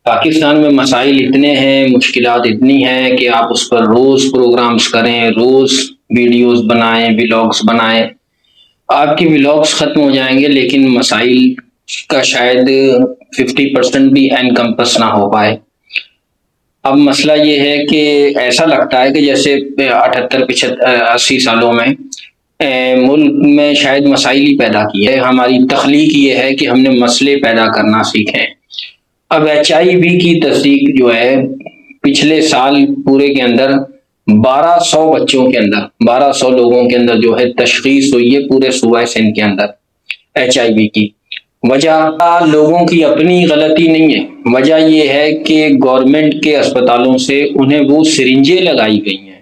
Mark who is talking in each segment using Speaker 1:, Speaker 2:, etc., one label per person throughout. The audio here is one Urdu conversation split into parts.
Speaker 1: پاکستان میں مسائل اتنے ہیں، مشکلات اتنی ہیں کہ آپ اس پر روز پروگرامز کریں، روز ویڈیوز بنائیں، ولاگز بنائیں، آپ کی ولاگز ختم ہو جائیں گے لیکن مسائل کا شاید 50% بھی انکمپس نہ ہو پائے۔ اب مسئلہ یہ ہے کہ ایسا لگتا ہے کہ جیسے 78 80 سالوں میں ملک میں شاید مسائل ہی پیدا کی ہے۔ ہماری تخلیق یہ ہے کہ ہم نے مسئلے پیدا کرنا سیکھیں۔ اب HIV کی تصدیق جو ہے پچھلے سال پورے کے اندر 1200 بچوں کے اندر، 1200 لوگوں کے اندر جو ہے تشخیص ہوئی ہے پورے صوبہ سندھ کے اندر HIV کی۔ وجہ لوگوں کی اپنی غلطی نہیں ہے، وجہ یہ ہے کہ گورنمنٹ کے اسپتالوں سے انہیں وہ سرنجیں لگائی گئی ہیں،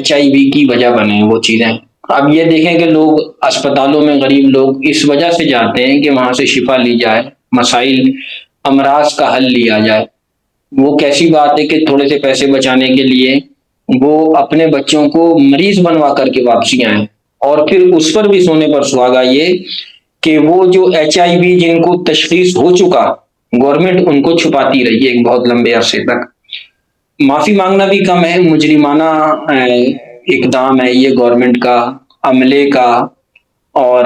Speaker 1: HIV کی وجہ بنے ہیں وہ چیزیں۔ اب یہ دیکھیں کہ لوگ اسپتالوں میں، غریب لوگ اس وجہ سے جاتے ہیں کہ وہاں سے شفا لی جائے، مسائل امراض کا حل لیا جائے۔ وہ کیسی بات ہے کہ تھوڑے سے پیسے بچانے کے لیے وہ اپنے بچوں کو مریض بنوا کر کے واپسی آئیں، اور پھر اس پر بھی سونے پر سہاگا یہ کہ وہ جو HIV جن کو تشخیص ہو چکا، گورنمنٹ ان کو چھپاتی رہی ہے ایک بہت لمبے عرصے تک۔ معافی مانگنا بھی کم ہے، مجرمانہ اقدام ہے یہ گورنمنٹ کا، عملے کا۔ اور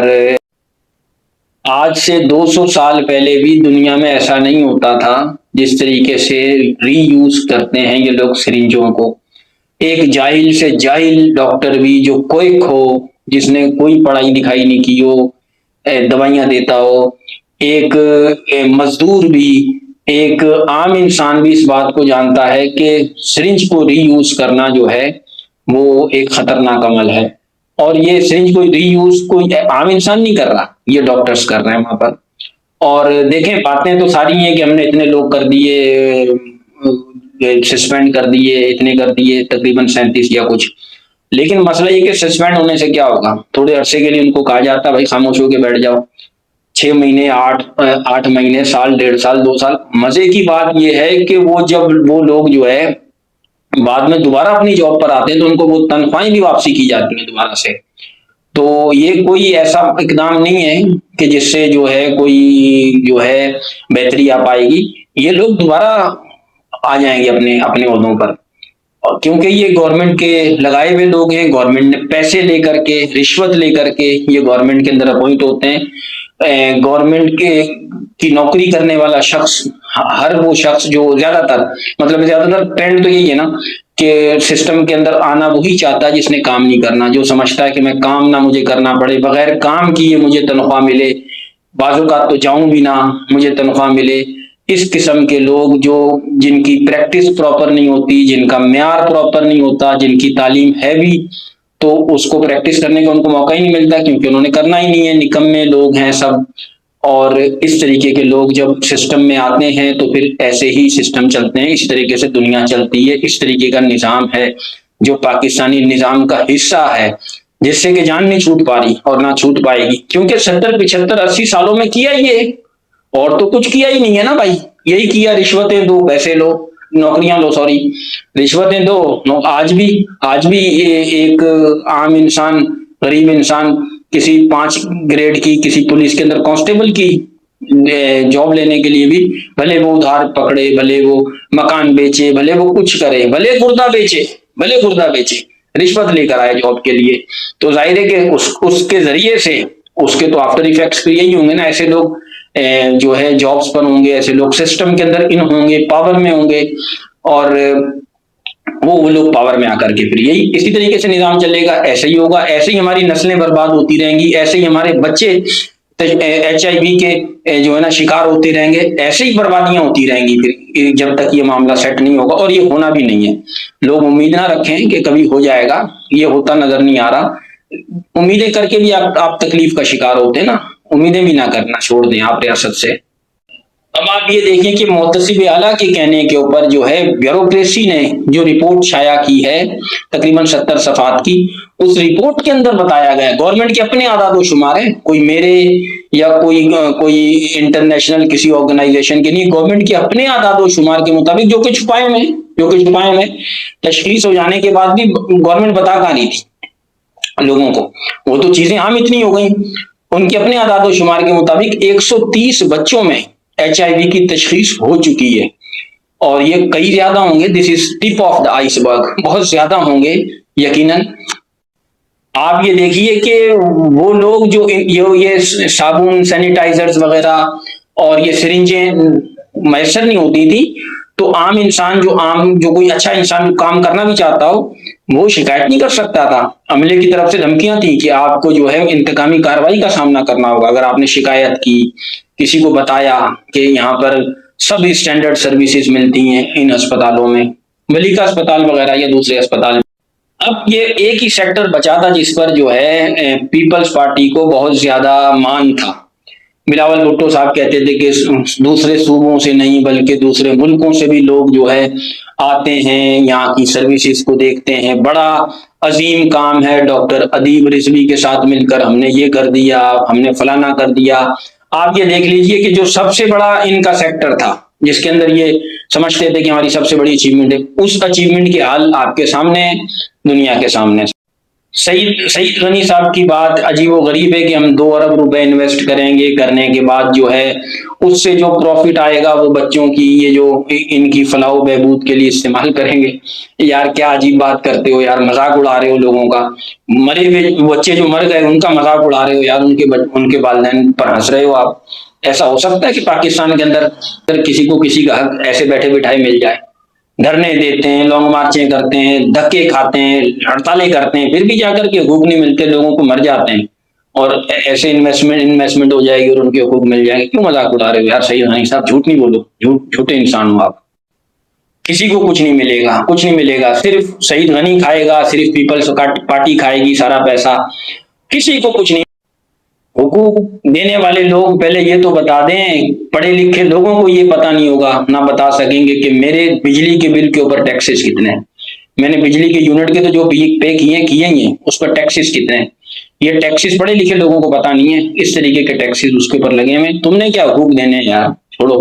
Speaker 1: آج سے 200 سال پہلے بھی دنیا میں ایسا نہیں ہوتا تھا جس طریقے سے ری یوز کرتے ہیں یہ لوگ سرنجوں کو۔ ایک جاہل سے جاہل ڈاکٹر بھی جو کوئی ہو، جس نے کوئی پڑھائی لکھائی نہیں کی ہو، دوائیاں دیتا ہو، ایک مزدور بھی، ایک عام انسان بھی اس بات کو جانتا ہے کہ سرنج کو ری یوز کرنا جو ہے وہ ایک خطرناک عمل ہے۔ اور یہ سرنج کو ری یوز کوئی عام انسان نہیں کر رہا، یہ ڈاکٹرز کر رہے ہیں وہاں پر۔ اور دیکھیں باتیں تو ساری ہیں کہ ہم نے اتنے لوگ کر دیے، سسپینڈ کر دیے، اتنے کر دیے، تقریباً 37 یا کچھ۔ لیکن مسئلہ یہ کہ سسپینڈ ہونے سے کیا ہوگا؟ تھوڑے عرصے کے لیے ان کو کہا جاتا بھائی خاموش ہو کے بیٹھ جاؤ، 6 مہینے، 8 مہینے، سال، 1.5 سال، 2 سال۔ مزے کی بات یہ ہے کہ وہ جب وہ لوگ جو ہے بعد میں دوبارہ اپنی جاب پر آتے ہیں تو ان کو وہ تنخواہیں بھی واپسی کی جاتی ہیں دوبارہ سے۔ تو یہ کوئی ایسا اقدام نہیں ہے کہ جس سے جو ہے کوئی جو ہے بہتری آ پائے گی۔ یہ لوگ دوبارہ آ جائیں گے اپنے اپنے عہدوں پر، کیونکہ یہ گورنمنٹ کے لگائے ہوئے لوگ ہیں۔ گورنمنٹ نے پیسے لے کر کے، رشوت لے کر کے یہ گورنمنٹ کے اندر اپوائنٹ ہوتے ہیں۔ گورنمنٹ کی نوکری کرنے والا شخص، ہر وہ شخص جو زیادہ تر ٹرینڈ تو یہی ہے نا کہ سسٹم کے اندر آنا وہی چاہتا ہے جس نے کام نہیں کرنا، جو سمجھتا ہے کہ میں کام نہ مجھے کرنا پڑے، بغیر کام کیے مجھے تنخواہ ملے، بعض اوقات تو جاؤں بھی نہ مجھے تنخواہ ملے۔ اس قسم کے لوگ جو جن کی پریکٹس پراپر نہیں ہوتی، جن کا معیار پراپر نہیں ہوتا، جن کی تعلیم ہے بھی تو اس کو پریکٹس کرنے کا ان کو موقع ہی نہیں ملتا کیونکہ انہوں نے کرنا ہی نہیں ہے، نکمے لوگ ہیں سب۔ اور اس طریقے کے لوگ جب سسٹم میں آتے ہیں تو پھر ایسے ہی سسٹم چلتے ہیں، اس طریقے سے دنیا چلتی ہے، اس طریقے کا نظام ہے جو پاکستانی نظام کا حصہ ہے، جس سے کہ جان نہیں چھوٹ پا رہی اور نہ چھوٹ پائے گی، کیونکہ 70 75 80 سالوں میں کیا یہ، اور تو کچھ کیا ہی نہیں ہے نا بھائی۔ یہی کیا، رشوتیں دو، پیسے لو، نوکریاں لو، سوری رشوتیں دو۔ آج بھی ایک عام انسان، غریب انسان کسی 5 گریڈ کی، کسی پولیس کے اندر کانسٹیبل کی جاب لینے کے لیے بھی بھلے وہ ادھار پکڑے، بھلے وہ مکان بیچے، بھلے وہ کچھ کرے، بھلے گردہ بیچے، رشوت لے کر آئے جاب کے لیے، تو ظاہر ہے کہ اس کے ذریعے سے اس کے تو آفٹر ایفیکٹس یہی ہوں گے نا۔ ایسے لوگ جو ہے جابس پر ہوں گے، ایسے لوگ سسٹم کے اندر ان ہوں گے، پاور میں ہوں گے، اور وہ لوگ پاور میں آ کر کے پھر یہی اسی طریقے سے نظام چلے گا، ایسے ہی ہوگا، ایسے ہی ہماری نسلیں برباد ہوتی رہیں گی، ایسے ہی ہمارے بچے HIV کے جو ہے نا شکار ہوتے رہیں گے، ایسے ہی بربادیاں ہوتی رہیں گی پھر جب تک یہ معاملہ سیٹ نہیں ہوگا، اور یہ ہونا بھی نہیں ہے۔ لوگ امید نہ رکھیں کہ کبھی ہو جائے گا، یہ ہوتا نظر نہیں آ رہا۔ امیدیں کر کے بھی آپ تکلیف کا شکار ہوتے ہیں نا، امیدیں بھی نہ کرنا چھوڑ دیں آپ ریاست سے۔ اب آپ یہ دیکھیں کہ محتسب اعلیٰ کے کہنے کے اوپر جو ہے بیوروکریسی نے جو رپورٹ شائع کی ہے تقریباً 70 صفحات کی، اس رپورٹ کے اندر بتایا گیا ہے، گورنمنٹ کے اپنے اعداد و شمار ہیں، کوئی میرے یا کوئی انٹرنیشنل کسی آرگنائزیشن کے نہیں، گورنمنٹ کے اپنے اعداد و شمار کے مطابق جو کہ چھپائے ہوئے تشخیص ہو جانے کے بعد بھی گورنمنٹ بتا کہاں نہیں تھی لوگوں کو، وہ تو چیزیں عام اتنی ہو گئیں۔ ان کے اپنے اعداد و شمار کے مطابق 130 بچوں میں HIV کی تشخیص ہو چکی ہے۔ اور یہ کئی زیادہ ہوں گے. دس از ٹپ آف دا آئس برگ، بہت زیادہ ہوں گے یقیناً. آپ یہ دیکھیے کہ وہ لوگ جو یہ صابن، سینیٹائزرز وغیرہ اور یہ سرنجیں میسر نہیں ہوتی تھی، تو عام انسان جو کوئی اچھا انسان جو کام کرنا بھی چاہتا ہو وہ شکایت نہیں کر سکتا تھا. عملے کی طرف سے دھمکیاں تھیں کہ آپ کو جو ہے انتقامی کارروائی کا سامنا کرنا ہوگا اگر آپ نے شکایت کی، کسی کو بتایا کہ یہاں پر سب اسٹینڈرڈ سروسز ملتی ہیں ان اسپتالوں میں، ملکہ اسپتال وغیرہ یا دوسرے اسپتال. اب یہ ایک ہی سیکٹر بچا تھا جس پر جو ہے پیپلز پارٹی کو بہت زیادہ مان تھا. بلاول بھٹو صاحب کہتے تھے کہ دوسرے صوبوں سے نہیں بلکہ دوسرے ملکوں سے بھی لوگ جو ہے آتے ہیں، یہاں کی سروسز کو دیکھتے ہیں. بڑا عظیم کام ہے، ڈاکٹر ادیب رضوی کے ساتھ مل کر ہم نے یہ کر دیا، ہم نے فلانا کر دیا. آپ یہ دیکھ لیجئے کہ جو سب سے بڑا ان کا سیکٹر تھا جس کے اندر یہ سمجھتے تھے کہ ہماری سب سے بڑی اچیومنٹ ہے، اس اچیومنٹ کے حال آپ کے سامنے، دنیا کے سامنے. سعید غنی صاحب کی بات عجیب و غریب ہے کہ ہم 2 ارب روپے انویسٹ کریں گے، کرنے کے بعد جو ہے اس سے جو پروفٹ آئے گا وہ بچوں کی یہ جو ان کی فلاح و بہبود کے لیے استعمال کریں گے. یار کیا عجیب بات کرتے ہو یار، مذاق اڑا رہے ہو لوگوں کا. مرے ہوئے بچے جو مر گئے ان کا مذاق اڑا رہے ہو یار، ان کے والدین پر ہنس رہے ہو آپ. ایسا ہو سکتا ہے کہ پاکستان کے اندر کسی کو کسی کا حق ایسے بیٹھے بٹھائے مل جائے؟ دھرنے دیتے ہیں، لانگ مارچیں کرتے ہیں، دھکے کھاتے ہیں، ہڑتالیں کرتے ہیں، پھر بھی جا کر کے حقوق نہیں ملتے، لوگوں کو مر جاتے ہیں اور ایسے انویسٹمنٹ ہو جائے گی اور ان کے حقوق مل جائیں گے. کیوں مذاق اڑا رہے ہو یار؟ صحیح نہیں صاحب، جھوٹ نہیں بولو، جھوٹے انسان ہو آپ. کسی کو کچھ نہیں ملے گا، کچھ نہیں ملے گا، صرف سعید غنی کھائے گا، صرف پیپلز پارٹی کھائے گی سارا پیسہ، کسی کو کچھ نہیں. حقوق دینے والے لوگ پہلے یہ تو بتا دیں، پڑھے لکھے لوگوں کو یہ پتا نہیں ہوگا، نہ بتا سکیں گے کہ میرے بجلی کے بل کے اوپر ٹیکسز کتنے ہیں، میں نے بجلی کے یونٹ کے تو جو پے کیے ہیں اس پر ٹیکسز کتنے ہیں. یہ ٹیکسز پڑھے لکھے لوگوں کو پتا نہیں ہے، اس طریقے کے ٹیکسز اس کے اوپر لگے ہوئے. تم نے کیا حقوق دینے ہیں یار، چھوڑو.